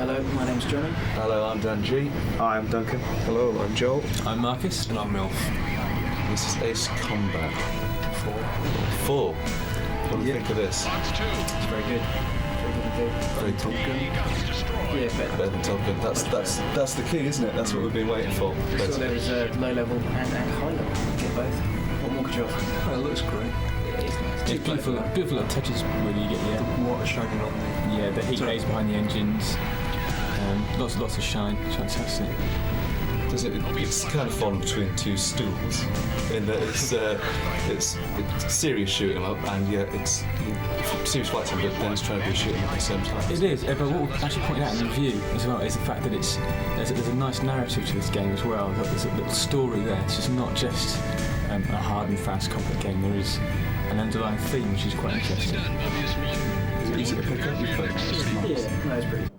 Hello, my name's Johnny. Hello, I'm Dan G. Hi, I'm Duncan. Hello, I'm Joel. I'm Marcus. And I'm Milf. This is Ace Combat 4. What do you think of this? It's very good. Very Top Gun. Yeah, Better than Top Gun. That's the key, isn't it? That's what we've been waiting for. So there is low level and high level. Get both. What more could you offer? Oh, it looks great. Yeah, it's nice. It's beautiful little touches where you get The water shining on the heat rays behind the engines. Lots of shine. Fantastic. It's kind of fallen between two stools in that it's serious shooting up and it's serious flight sim, but then it's trying to be shooting up at the same time. It is, but what we've actually pointed out in the review as well is the fact that there's a nice narrative to this game as well. There's a little story there. It's just not just a hard and fast combat game. There is an underlying theme which is quite interesting. Is it easy to pick up? Yeah, no, it's pretty.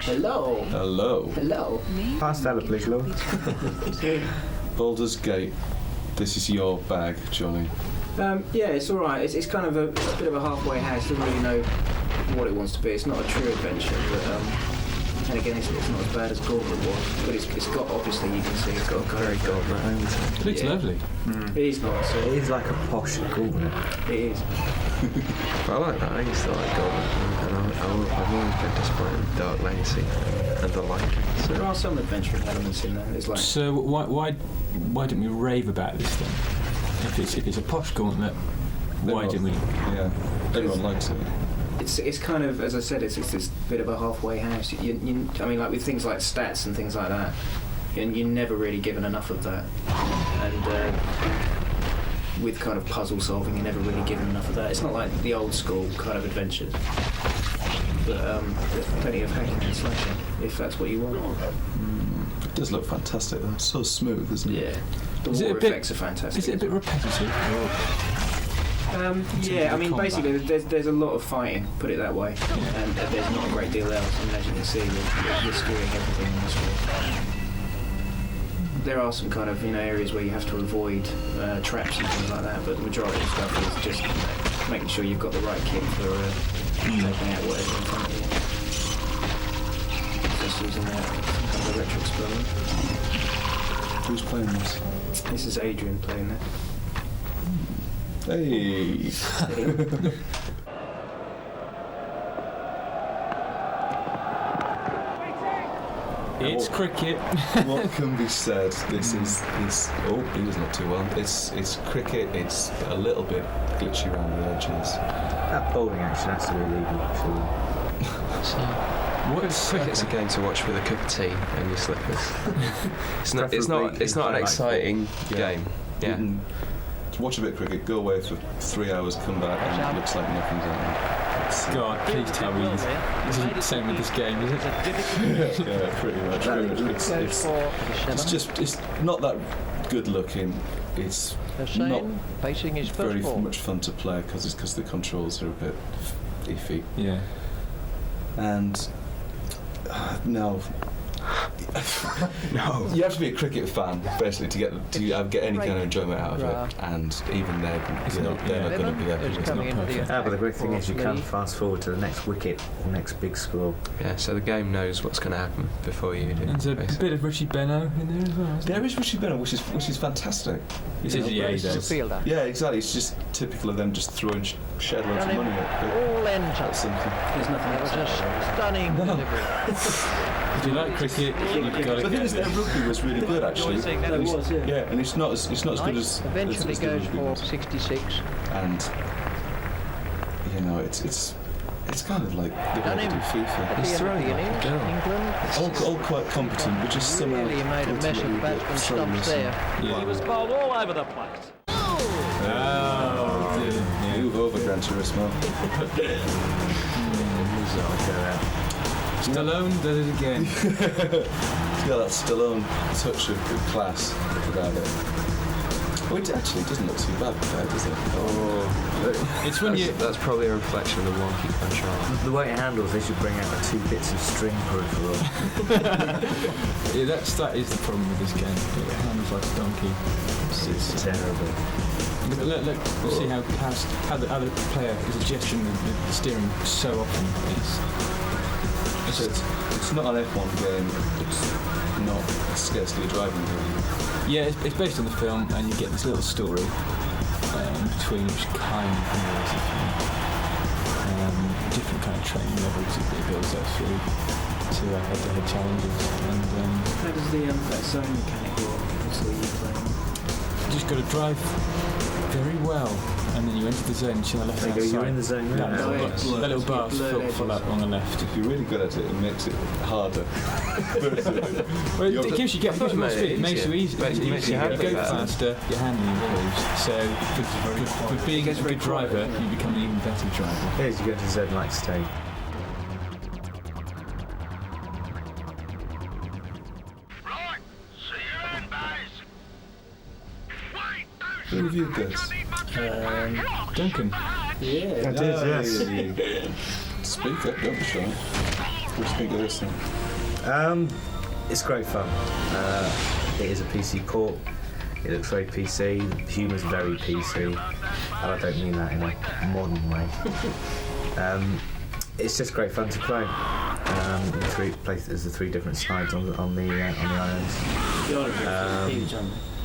Hello. Hello. Pass Stella, please, Lou. Baldur's Gate. This is your bag, Johnny. Yeah, it's alright. It's kind of a bit of a halfway house. Doesn't really know what it wants to be. It's not a true adventure, but and again, it's not as bad as Gauntlet was. But it's got, obviously, you can see it's got a very Gauntlet overtone. It looks lovely. It is nice. It is like a posh Gauntlet. It is. But I like that. I used to like Gauntlet, and I've always been disappointed with Dark Legacy, and I like it. So. There are some adventuring elements in there. It's like. So why didn't we rave about this then? If it's a posh Gauntlet, why didn't we? Yeah, everyone likes it. It's kind of, as I said, it's this bit of a halfway house. I mean, like with things like stats and things like that, you're never really given enough of that. And with kind of puzzle solving, you're never really given enough of that. It's not like the old school kind of adventures. But there's plenty of hacking and slashing, if that's what you want. It does look fantastic though. It's so smooth, isn't it? Yeah. The water effects are fantastic. Is it a bit repetitive? Yeah, I mean, basically, there's a lot of fighting, put it that way, and there's not a great deal else. And as you can see, you're skewing everything in this way. There are some kind of areas where you have to avoid traps and things like that, but the majority of stuff is just making sure you've got the right kit for taking out whatever in front of you. Just using that kind of electric experiment. Who's playing this? This is Adrian playing that. Hey! It's cricket. What can be said? This is. Oh, he was not too well. It's cricket. It's a little bit glitchy around the edges. That bowling action has to be illegal, Cricket's a game to watch with a cup of tea and your slippers. It's not an exciting game. Yeah. You can watch a bit of cricket, go away for 3 hours, come back, and it looks like nothing's happened. God, please tell me this isn't the same with this game, is it? Yeah, pretty much. It's not that good looking. It's not very much fun to play because the controls are a bit iffy. Yeah. And no. No. You have to be a cricket fan basically to get any kind of enjoyment out of it, and even they're not going to be happy with it. but the great thing is you can fast forward to the next wicket, the next big score. Yeah, so the game knows what's going to happen before you do. And there's a bit of Richie Benno in there as well. There is Richie Benno, which is fantastic. This is EA though. Yeah, exactly. It's just typical of them just throwing shed loads of money at it. All ends up. That's something. There's nothing It was else. a stunning delivery. If you like cricket, you've got to The thing get is, their this. rugby was really good actually. It was, yeah. Yeah, and it's not as good as Eventually as the goes rugby for was. 66. And it's kind of like the way they do FIFA. He's throwing like a girl. England. All quite competent, but just somehow Really made a mess of ultimately batsman stumps there. Yeah. He was bowled all over the place. Oh, dear. Yeah. Move over, Gran Turismo. Stallone does it again. Yeah, that Stallone touch of good class about it. Oh, it actually doesn't look too bad, does it? Oh, It's when you. That's probably a reflection of the wonky control. The way it handles, they should bring out the 2 bits of string peripheral. Yeah, that is the problem with this game. It handles like a donkey. It's terrible. Look, we'll see how the other player is adjusting the steering so often. So it's not an F1 game. It's not scarcely a driving game. Yeah, it's based on the film, and you get this little story between which kind of mirrors different kind of training levels that it builds up through to head-to-head challenges. And How does that zone mechanic work? Obviously, you playing. you just got to drive very well, and then you enter the zone and you're on the left-hand There you go, side. you're in the zone now. That little bar full up on the left. If you're really good at it, it makes it harder. Well, it gives you more speed. It makes you easy. But it makes you happy go about it. faster. Your handling improves. So for being a good driver, you become an even better driver. Here's you go to Z-like state. Who reviewed this? Duncan. Yeah. I did, yes. Speak up, don't be shy. What do you think of this thing? It's great fun. It is a PC port. It looks very PC. The humour's very PC, and I don't mean that in a modern way. It's just great fun to play. There's the three different sides on the islands.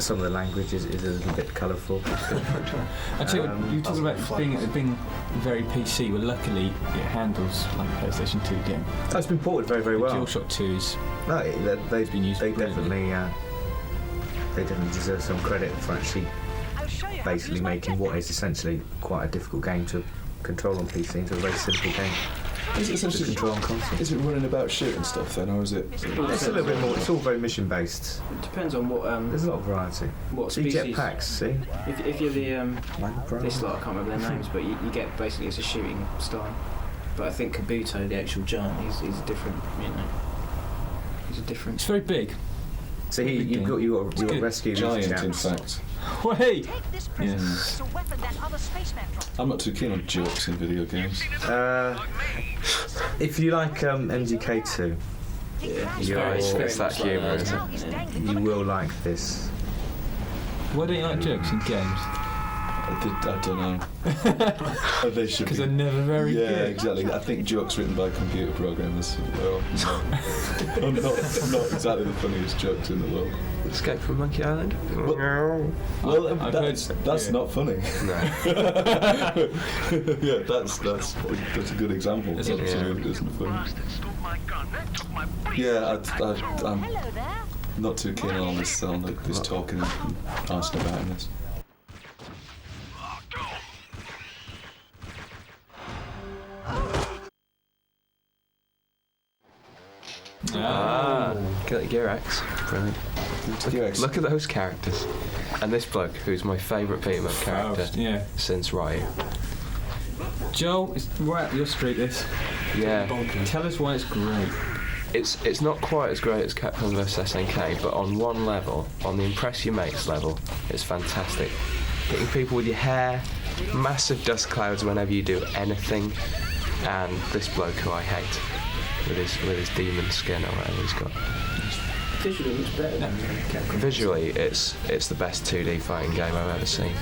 Some of the language is a little bit colourful. I tell you what, you talk about being very PC. Well, luckily it handles like a PlayStation 2 game. It's been ported very, very well. DualShock 2's No, they've been used they brilliantly. definitely deserve some credit for actually basically making what is essentially quite a difficult game to control on PC into a very simple game Is it to essentially control on console. Is it running about shooting stuff then, or is it? It's a little bit more. It's all very mission based. It depends on what There's a lot of variety. what So you species. get packs, see? If you're the Like this lot, I can't remember their names, but you get basically it's a shooting style. But I think Kabuto, the actual giant, he's a different. He's a different. It's very big. So you've got rescue these Giant, in chaps. fact. Hey! Take this prisoner. Yes. It's a weapon that other spacemen dropped. I'm not too keen on jokes in video games. If you like MGK2, Yeah, it's that humour, isn't it? you will like this. Why don't you like jokes in games? I don't know. They should Because be. they're never very Yeah, good. exactly. I think jokes written by computer programmers are not exactly the funniest jokes in the world. Escape from Monkey Island? Well, I've that's heard- not funny. No. Yeah, that's a good example. Is Of it? something that isn't funny. Yeah, I'm Hello there. not too keen on this talking and asking about this. Gear X. Brilliant. Look at those characters. And this bloke, who's my favourite beat-em-up character Yeah. since Ryu. Joel, it's right up your street, this. Yeah. Tell us why it's great. It's not quite as great as Capcom vs SNK, but on one level, on the Impress Your Mates level, it's fantastic. Hitting people with your hair, massive dust clouds whenever you do anything, and this bloke who I hate, with his demon skin or whatever he's got. Visually looks better than Capcom. Visually, it's the best 2D fighting game I've ever seen.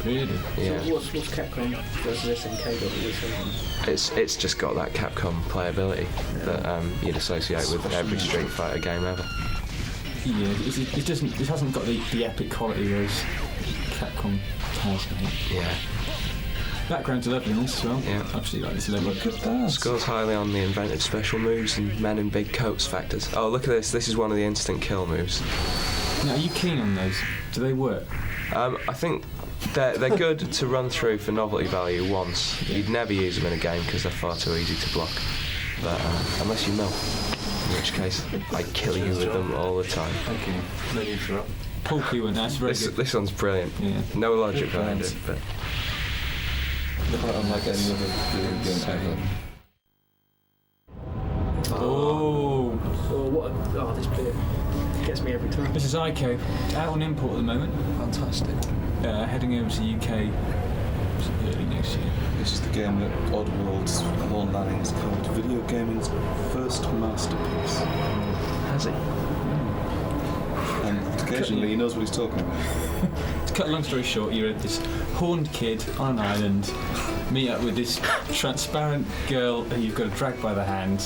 Really? Yeah. So what's Capcom versus SNK got to do something? It's just got that Capcom playability that you'd associate with every Street Fighter game ever. Yeah, it hasn't got the epic quality those Capcom has, I think. Yeah. Backgrounds are lovely in this as well. Yeah. Absolutely like this level. Look at that. Scores highly on the invented special moves and men in big coats factors. Oh, look at this. This is one of the instant kill moves. Now, are you keen on those? Do they work? I think they're good to run through for novelty value once. You'd never use them in a game because they're far too easy to block. But unless you mill, in which case I kill you with them all the time. Okay. No need for that. Paul Q and that's very good. This one's brilliant. Yeah. No logic behind it, but Quite unlike any other video game ever. Oh. Oh, what? This bit gets me every time. This is Ico, out on import at the moment. Fantastic. Heading over to the UK early next year. This is the game that Oddworld's Lorne Lanning's called video gaming's first masterpiece. has he? And occasionally he knows what he's talking about. To cut a long story short, you're this horned kid on an island, meet up with this transparent girl who you've got to drag by the hand.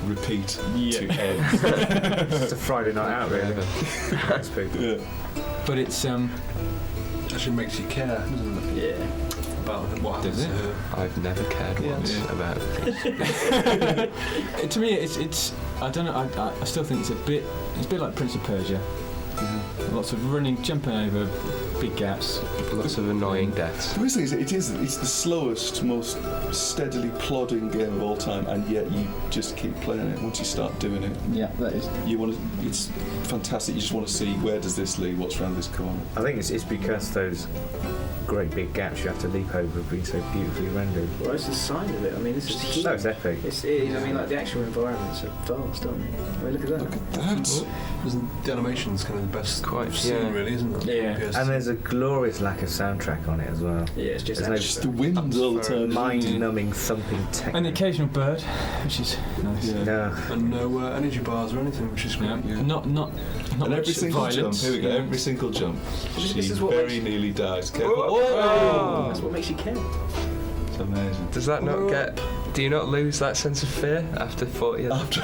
Repeat to Yeah. end. It's a Friday night out, really. That's people. Yeah. But it's Actually makes you care, doesn't it? Yeah. About what happens Does it? to her. I've never cared once about to me, it's I don't know. I still think it's a bit like Prince of Persia. Lots of running, jumping over big gaps. lots of annoying deaths. The worst thing is, it's the slowest, most steadily plodding game of all time, and yet you just keep playing it. Once you start doing it, Yeah, that is. you want to. It's fantastic. You just want to see where does this lead, what's around this corner. I think it's because those great big gaps you have to leap over have been so beautifully rendered. Well, it's the sign of it. I mean, this is huge. No, it's epic. It is. I mean, like the actual environments are vast, aren't they? I mean, look at that. That's The animation's kind of the best Quite, I've seen, yeah. really, isn't it? Yeah. PS2. And there's a glorious lack of soundtrack on it as well. Yeah, it's just There's no- just the wind all the time. Mind-numbing thumping techno. And the occasional bird, which is nice. Yeah. No. And no energy bars or anything, which is great. Yeah. Yeah. Not And much every single violence. jump, here we go, Yeah. every single jump, This she is what very makes- nearly dies. Careful. Whoa! That's what makes you care. It's amazing. Does that not get... Do you not lose that sense of fear after 40 years? After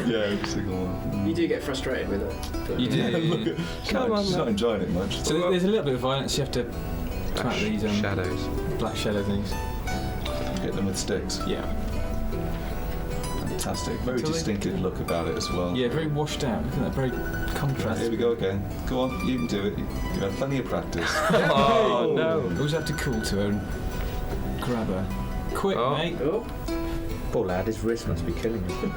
yeah, every single one. You do get frustrated with it. But You do. Yeah, look at, Come on, she's not then. enjoying it much. So there's a little bit of violence. You have to track these Shadows. black shadow things. Hit them with sticks. Yeah. Fantastic. Very Until they- distinctive look about it as well. Yeah, very washed out. Look at that, very contrast. Here we go again. Go on, you can do it. You've had plenty of practice. Oh, no. You always have to call to her and grab her. Quick, Oh. mate. Oh, Poor lad, his wrist must be killing him.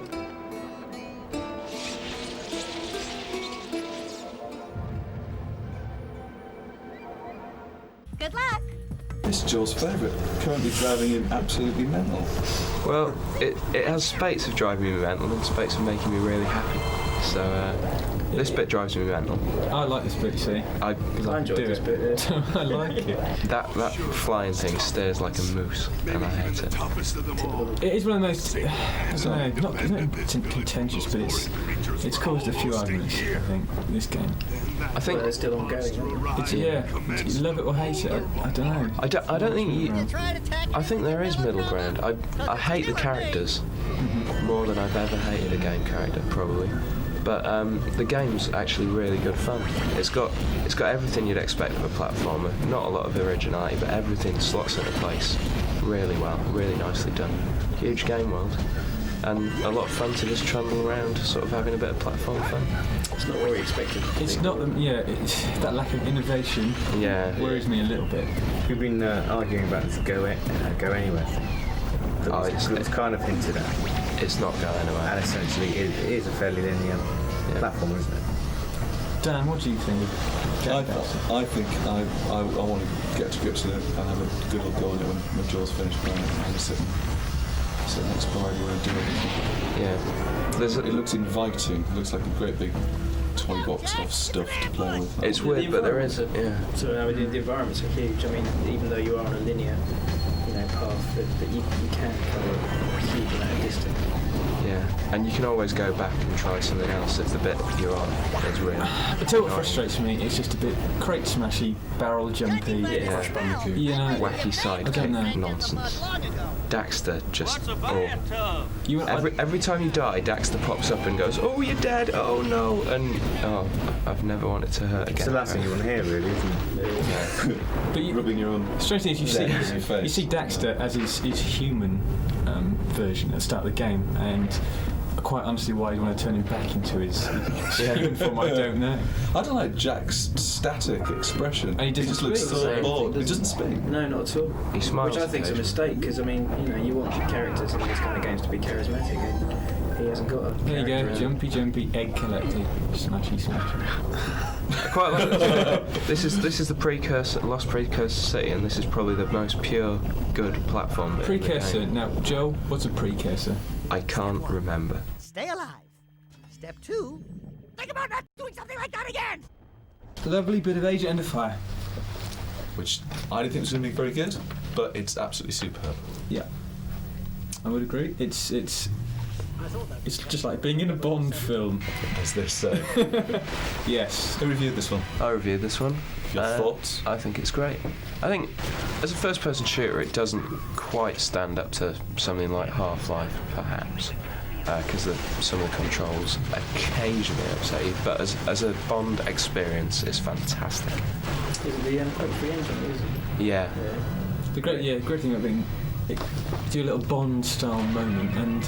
Good luck. This is Joel's favourite. Currently driving him absolutely mental. Well, it has spates of driving me mental and spates of making me really happy. So this bit drives me mental. I like this bit, you see. I I enjoyed do this it. bit. Yeah. I like it. that flying thing stares like a moose, and I hate it. It is one of those. I don't know. It's not contentious, but it's caused a few arguments. I think this game. I think They're still ongoing. Aren't It's you love it or hate it. I don't know. I don't think you. I think there is middle ground. I hate the characters more than I've ever hated a game character, probably. But the game's actually really good fun. It's got everything you'd expect of a platformer. Not a lot of originality, but everything slots into place really well, really nicely done. Huge game world, and a lot of fun to just trundle around, sort of having a bit of platform fun. It's not what we expected. It's not. It's that lack of innovation Yeah. worries me a little bit. We've been arguing about this go anywhere thing. Oh, It was kind of hinted at, It's not going and anywhere. essentially it is a fairly linear platform, isn't it? Dan, what do you think? I think I want to get to grips with it and have a good old go at it when Joel's finished playing it and sit and explore everywhere and do everything. Yeah. It looks inviting. It looks like a great big toy box of stuff to play with. It's weird, but there is. Yeah. So I mean, the environments are huge. I mean, even though you are on a linear, path, that you can cover a huge amount of distance. Yeah, and you can always go back and try something else if the bit you're on is really. I tell you what frustrates me. It's just a bit crate smashy, barrel jumpy. Yeah. You know, Wacky I don't know. sidekick nonsense. Daxter just You every time you die, Daxter pops up and goes, "Oh, you're dead! Oh no!" And I've never wanted to hurt again. It's the last thing you want to hear, really, isn't it? but you, Rubbing your own. strange thing is you in your face. see Daxter as his human version at the start of the game, and quite honestly, why you want to turn him back into his human form, I don't know. I don't like Jack's static expression. And he doesn't just looks speak. so bored. He doesn't speak. No, not at all. He smiles. Which I think is a mistake, because I mean, you want your characters in these kind of games to be charismatic, and he hasn't got a. There you go, character. jumpy, egg collecting, smashy. I quite like this. This is the precursor, Lost Precursor City, and this is probably the most pure, good platform. bit in the Precursor. game. Now, Joel, what's a precursor? I can't remember. Stay alive. Step 2. Think about not doing something like that again. Lovely bit of Age Under Fire. Which I didn't think was going to be very good, but it's absolutely superb. Yeah, I would agree. It's It's just like being in a Bond film. As they say. Yes. Who reviewed this one? I reviewed this one. Your thoughts? I think it's great. I think as a first-person shooter, it doesn't quite stand up to something like Half-Life, perhaps, because some of the controls occasionally upset you. But as a Bond experience, it's fantastic. Is it the M.3 engine? Is it? Yeah. The great thing about being do a little Bond style moment, and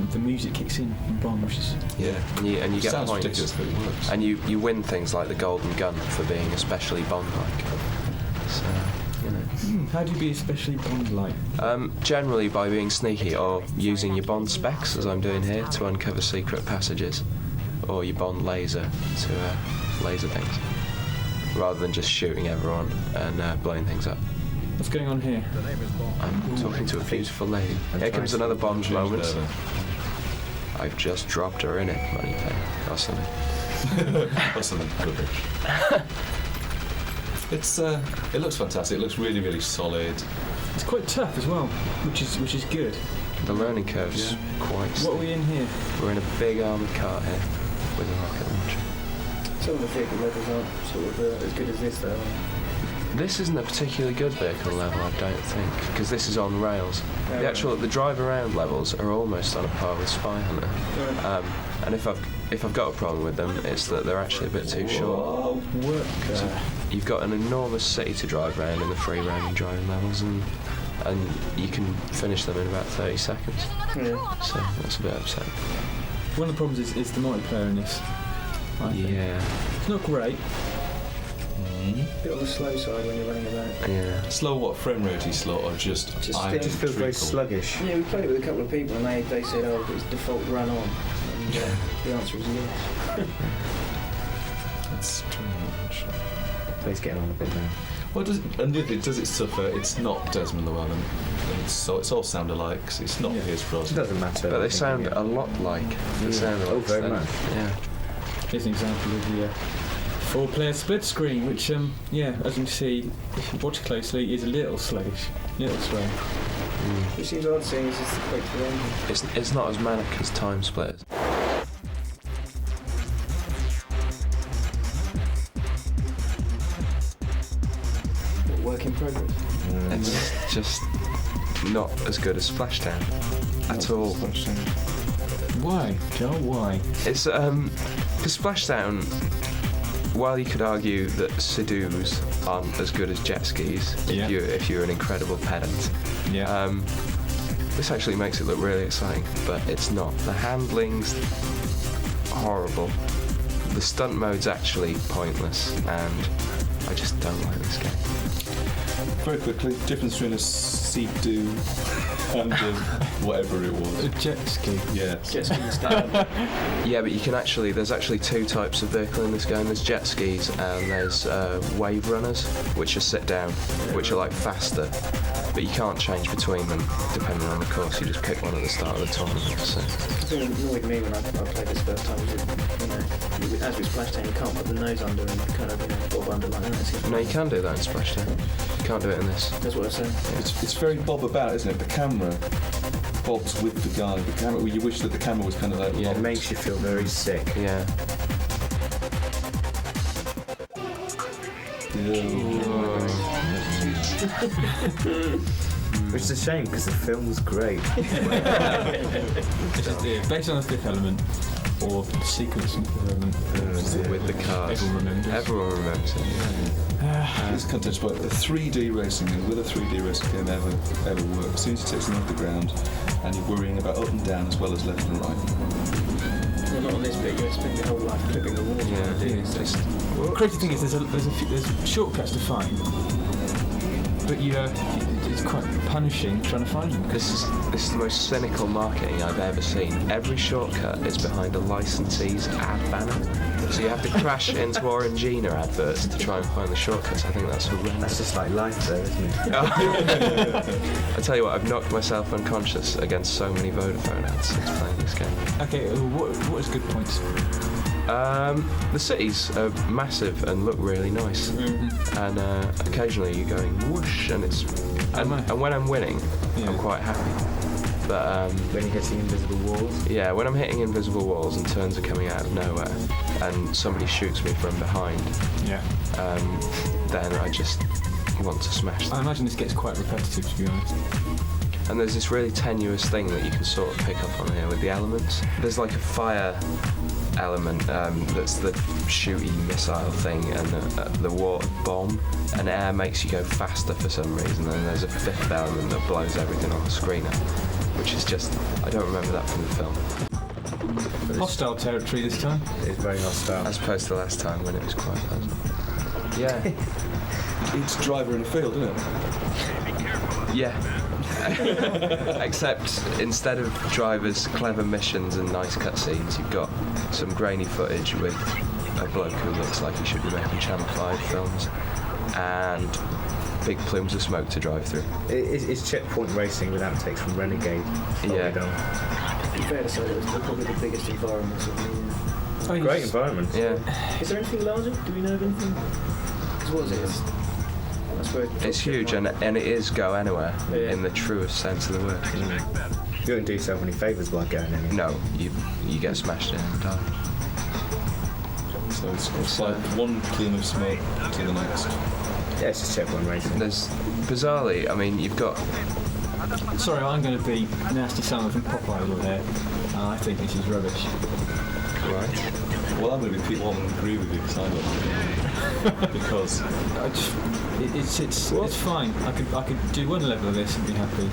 the music kicks in Bond, which is and you get Sounds points, ridiculous, but it works. and you win things like the Golden Gun for being especially Bond-like. So, you know. How do you be especially Bond-like? Generally by being sneaky or using your Bond specs, as I'm doing here, to uncover secret passages, or your Bond laser to laser things, rather than just shooting everyone and blowing things up. What's going on here? I'm talking to a beautiful lady. Here comes another Bond moment. I've just dropped her in it, money pen. Or something. Or something rubbish. It looks fantastic. It looks really, really solid. It's quite tough as well, which is good. The learning curve's quite steep. What are we in here? We're in a big armoured cart here with a rocket launcher. Some of the vehicle levels aren't sort of as good as this, though. This isn't a particularly good vehicle level, I don't think, because this is on rails. The drive around levels are almost on a par with Spy Hunter. And if I've got a problem with them, it's that they're actually a bit too short. So you've got an enormous city to drive around in the free roaming driving levels, and you can finish them in about 30 seconds. Yeah. So that's a bit upsetting. One of the problems is the multiplayer in this. I think. Yeah. It's not great. Bit on the slow side when you're running about. Yeah. Slow what? Frame ratey slow or just Just- iron It just feels very treacle? sluggish. Yeah, we played it with a couple of people and they said, oh, it's default run on. And the answer is yes. That's strange. But it's getting on a bit now. Well, does it suffer? It's not Desmond Llewellyn. It's all sound alike. It's not Pierce It Brosnan. doesn't matter. But I they think, sound yeah. a lot like. They sound a lot very like- much. Yeah. Here's an example of the 4-player split screen, which, as you can see, if you watch closely, is a little sluggish, little slow. It seems odd seeing as it's the quick for the engine. It's not as manic as Time Splitters. Work in progress. It's just not as good as Splashdown at all. Why, Joel? Why? It's because Splashdown, while you could argue that Sea-Doos aren't as good as jet skis if you're an incredible pedant, this actually makes it look really exciting, but it's not. The handling's horrible. The stunt mode's actually pointless, and I just don't like this game. Very quickly, difference between a Sea-Doo and whatever it was. A jet ski. Yeah. Jet ski style. Yeah, but there's actually two types of vehicle in this game. There's jet skis and there's wave runners, which are sit down, which are like faster, but you can't change between them depending on the course. You just pick one at the start of the tournament. So. The thing that annoyed me when I played this first time was that, as with Splashdown, you can't put the nose under and kind of, bob under like that. No, you can do that in Splashdown. You can't do it in this. That's what I said. It's very bob about, isn't it? The camera bobs with the guy. The camera. You wish that the camera was kind of like. It bobbed. makes you feel very sick. Yeah. Which is a shame because the film was great. It's just, based on the Fifth Element, or the sequence of Fifth Element. With the cars. Everyone remembers. Everyone remembers it. This contest, but the 3D racing game, will a 3D racing game ever work? As soon as you take something off the ground and you're worrying about up and down as well as left and right. Well, not on this bit, you spend your whole life clipping the walls. Yeah, The crazy thing is, there's shortcuts to find, but it's quite punishing trying to find them. This is the most cynical marketing I've ever seen. Every shortcut is behind a licensee's ad banner. So you have to crash into Orangina adverts to try and find the shortcuts. I think that's horrendous. That's just like life, though, isn't it? I tell you what, I've knocked myself unconscious against so many Vodafone ads since playing this game. Okay, what is good points? The cities are massive and look really nice, and occasionally you're going whoosh, and when I'm winning, I'm quite happy. But When you're hitting invisible walls. yeah, when I'm hitting invisible walls and turns are coming out of nowhere, and somebody shoots me from behind, Yeah. then I just want to smash them. I imagine this gets quite repetitive, to be honest. And there's this really tenuous thing that you can sort of pick up on here with the elements. There's like a fire element that's the shooty missile thing, and the water bomb, and air makes you go faster for some reason. And there's a fifth element that blows everything on the screen up, which is just, I don't remember that from the film. Hostile territory this time. It's very hostile. As opposed to last time when it was quite pleasant. Yeah. It's driver in a field, isn't it? Yeah. Except instead of drivers, clever missions and nice cutscenes, you've got some grainy footage with a bloke who looks like he should be making Channel 5 films, and big plumes of smoke to drive through. It's checkpoint racing with outtakes from Renegade. Yeah. It's fair to say that it's probably the biggest environment of the... Great environment. Yeah. Is there anything larger? Do we know of anything? Because what is it? I suppose It's huge, and it is go anywhere in the truest sense of the word. You don't do yourself any favours by going anywhere. No, you get smashed in and die. So it's like one plume of smoke to the next. Yeah, it's just checkpoint racing. There's, bizarrely, I mean, you've got... Sorry, I'm going to be nasty Simon from Popeye over there. I think this is rubbish. Right. Well, I'm going to be Pete Walton and agree with you because I don't. Because It's fine. I could do one level of this and be happy.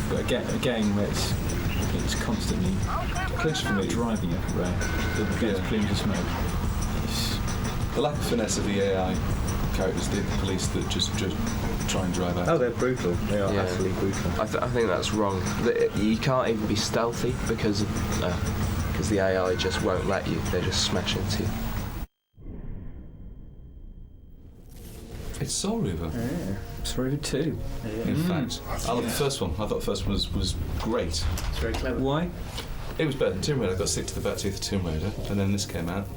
But a game where it's constantly clinch for me. driving everywhere. The plumes of smoke. The lack of finesse of the AI characters, the police that just try and drive out. Oh, they're brutal. They are Yeah. absolutely brutal. I think that's wrong. You can't even be stealthy because the AI just won't let you. They just smash into you. It's Soul Reaver. Yeah. It's Reaver 2. In fact, I love the first one. I thought the first one was great. It's very clever. Why? It was better than Tomb Raider. I got sick to the back teeth of Tomb Raider, and then this came out.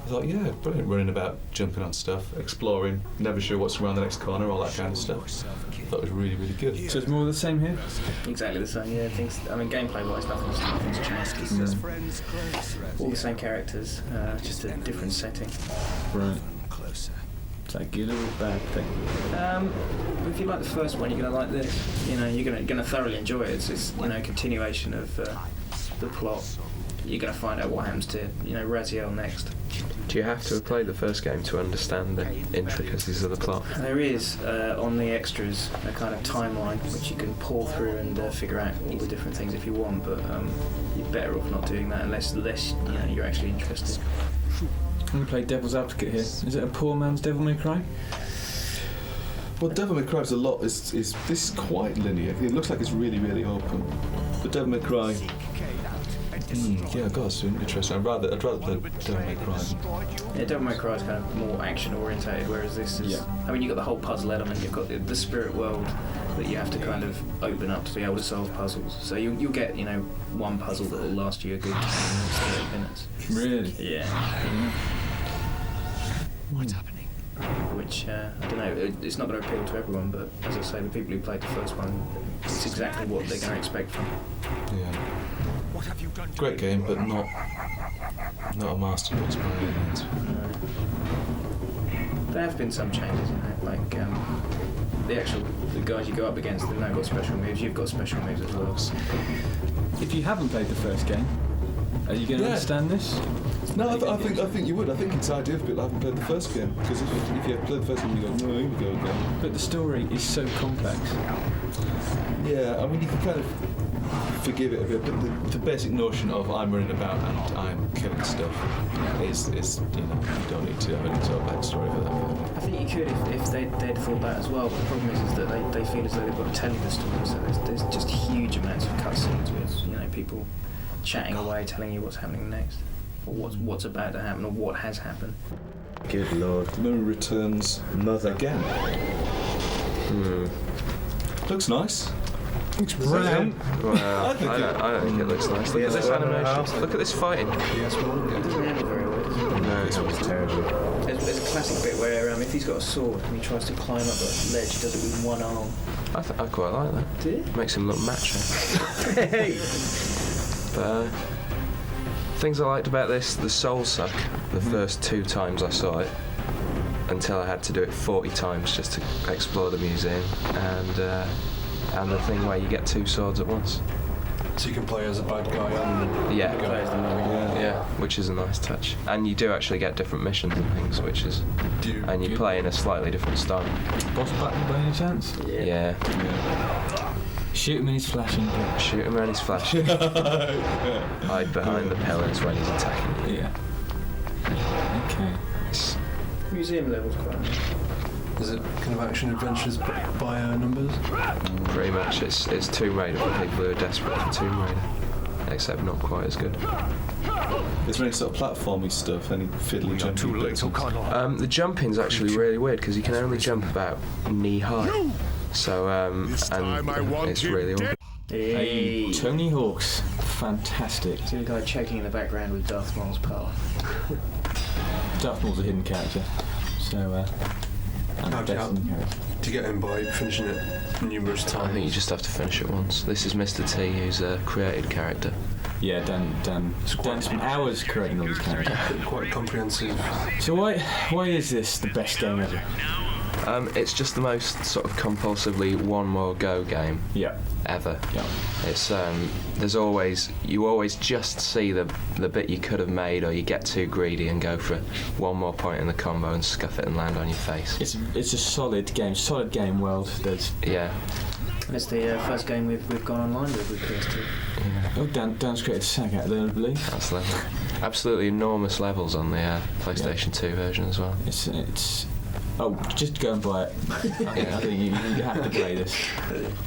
I thought, yeah, brilliant, running about, jumping on stuff, exploring, never sure what's around the next corner, all that kind of stuff. I thought it was really, really good. So it's more of the same here? Exactly the same, yeah. Gameplay-wise, nothing's changed. All the same characters, just a different setting. Right. Is that good or a bad thing? If you like the first one, you're going to like this. You know, you're going to thoroughly enjoy it. It's a continuation of the plot. You're going to find out what happens to Raziel next. Do you have to have played the first game to understand the intricacies of the plot? There is on the extras a kind of timeline which you can pour through and figure out all the different things if you want, but you're better off not doing that unless you're actually interested. I'm going to play devil's advocate here. Is it a poor man's Devil May Cry? Well, Devil May Cry is a lot. This is quite linear. It looks like it's really, really open. But Devil May Cry. Yeah, God, it's interesting. I'd rather play Devil May Cry. Yeah, Devil May Cry is kind of more action orientated, whereas this is. Yeah. I mean, you've got the whole puzzle element. You've got the spirit world that you have to kind of open up to be able to solve puzzles. So you'll get one puzzle that will last you a good 10 minutes, 30 minutes. Really? Yeah. What's happening? Which I don't know. It's not going to appeal to everyone, but as I say, the people who played the first one, it's exactly what they're going to expect from it. Yeah. Great game, but not a masterpiece by any means. There have been some changes in it, like the guys you go up against, they've now got special moves. You've got special moves as well. If you haven't played the first game, are you going to understand this? No, I think you would. I think it's ideal for people who haven't played the first game, because if you have played the first game, you go, no, here we go again. But the story is so complex. Yeah, I mean, you can kind of forgive it a bit, but the basic notion of I'm running about and I'm killing stuff is you don't need to have any sort of backstory for that. I think you could if they'd thought that as well, but the problem is that they feel as though they've got to tell you the story, so there's just huge amounts of cutscenes with people chatting away, telling you what's happening next, or what's about to happen, or what has happened. Good lord. The memory returns again. Looks nice. Looks brilliant. Well, I don't think it looks nice. Look at this animation. Look at this fighting. It doesn't handle very well. No, This one's terrible. There's a classic bit where if he's got a sword and he tries to climb up the ledge, he does it with one arm. I quite like that. Do you? Makes him look macho. But things I liked about this, the soul suck, the first 2 times I saw it, until I had to do it 40 times just to explore the museum, and the thing where you get 2 swords at once. So you can play as a bad guy and Yeah. the guy. Yeah, which is a nice touch. And you do actually get different missions and things, which is... And you play in a slightly different style. Boss battle by any chance? Yeah. Shoot him in his flashing bit. Shoot him when he's flashing. Hide behind the pillars when he's attacking you. Yeah. Okay. It's- Museum level's quite nice. Is it kind of action adventures by numbers? Pretty much, it's Tomb Raider for people who are desperate for Tomb Raider, except not quite as good. Is there any sort of platformy stuff, any fiddly jumping bits? The jumping's actually really weird because you can only jump about knee high, so and it's really awkward. Hey. Tony Hawk's fantastic. See the guy choking in the background with Darth Maul's power. Darth Maul's a hidden character, so and How the best hidden character. Do you get in by finishing it numerous times? I think you just have to finish it once. This is Mr. T, who's a created character. Yeah, Dan spent hours creating all these characters. Quite comprehensive. So why is this the best game ever? It's just the most sort of compulsively one more go game Yeah. ever. Yeah. It's you always just see the bit you could have made, or you get too greedy and go for one more point in the combo and scuff it and land on your face. It's a solid game world. Yeah. And it's the first game we've gone online with PS2. Oh, Dan's created SAG out there, I believe. Absolutely enormous levels on the PlayStation 2 version as well. It's oh, just go and buy it. I think you have to play this.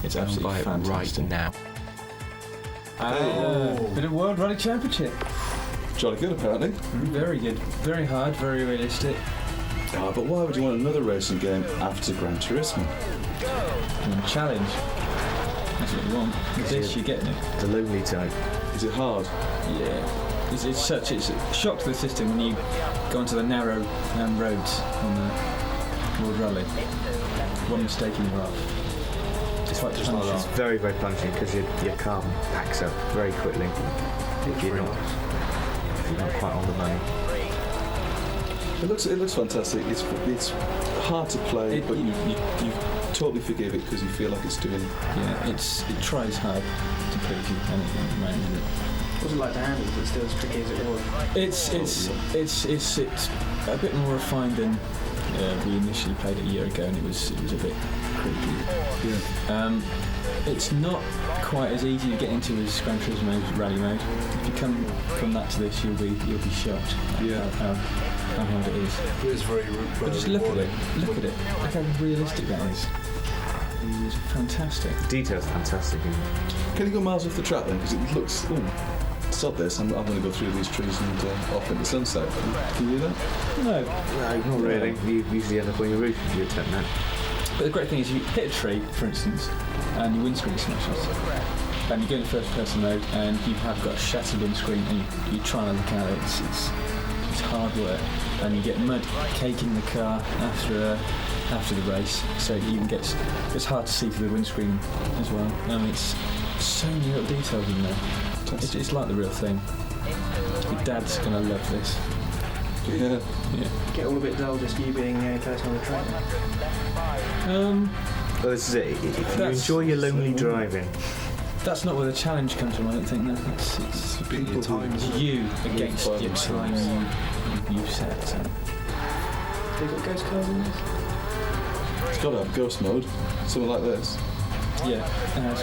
It's absolutely Buy it fantastic. right now. Bit of World Rally Championship. Jolly good, apparently. Very good. Very hard, very realistic. But why would you want another racing game after Gran Turismo? And challenge. That's what you want. With this, you're getting it. The lonely type. Is it hard? Yeah. It's a shock to the system when you go onto the narrow roads on the World Rally. One mistake and you're off. It's like just It's very, very punishing because your car packs up very quickly if you're not quite on the money. It looks fantastic. It's hard to play, but you totally forgive it because you feel like it's doing. Yeah, it tries hard to please you, and it manages it. What's it like to handle? Is it still as tricky as it was? It's a bit more refined than we initially played it a year ago, and it was a bit creepy. Yeah. It's not quite as easy to get into as Gran Turismo Rally Mode. If you come back to this, you'll be shocked. Yeah. How hard it is. It is very But just look at it. Look at it. Look how realistic that is. It's fantastic. The detail's fantastic. Can you go miles off the track then? Because it looks. Ooh, stop this. I'm going to go through these trees and off into sunset. Can you do that? No. No, not really. You usually end up on your roof if you attempt that. But the great thing is you hit a tree, for instance, and your windscreen smashes. And you go into first person mode and you have got a shattered windscreen and you're trying to look at it. It's hard work. And you get mud caking the car after the race, so it even gets hard to see through the windscreen as well. It's so many little details in there. It's like the real thing. Your dad's gonna love this. Yeah. Get all a bit dull just you being the only person on the track. Well, this is it. If you enjoy your lonely driving. That's not where the challenge comes from, I don't think. No. It's beating your times. you against your time you set. So. Have you got ghost cars in this? It's got to have ghost mode. Something like this. Yeah, it has.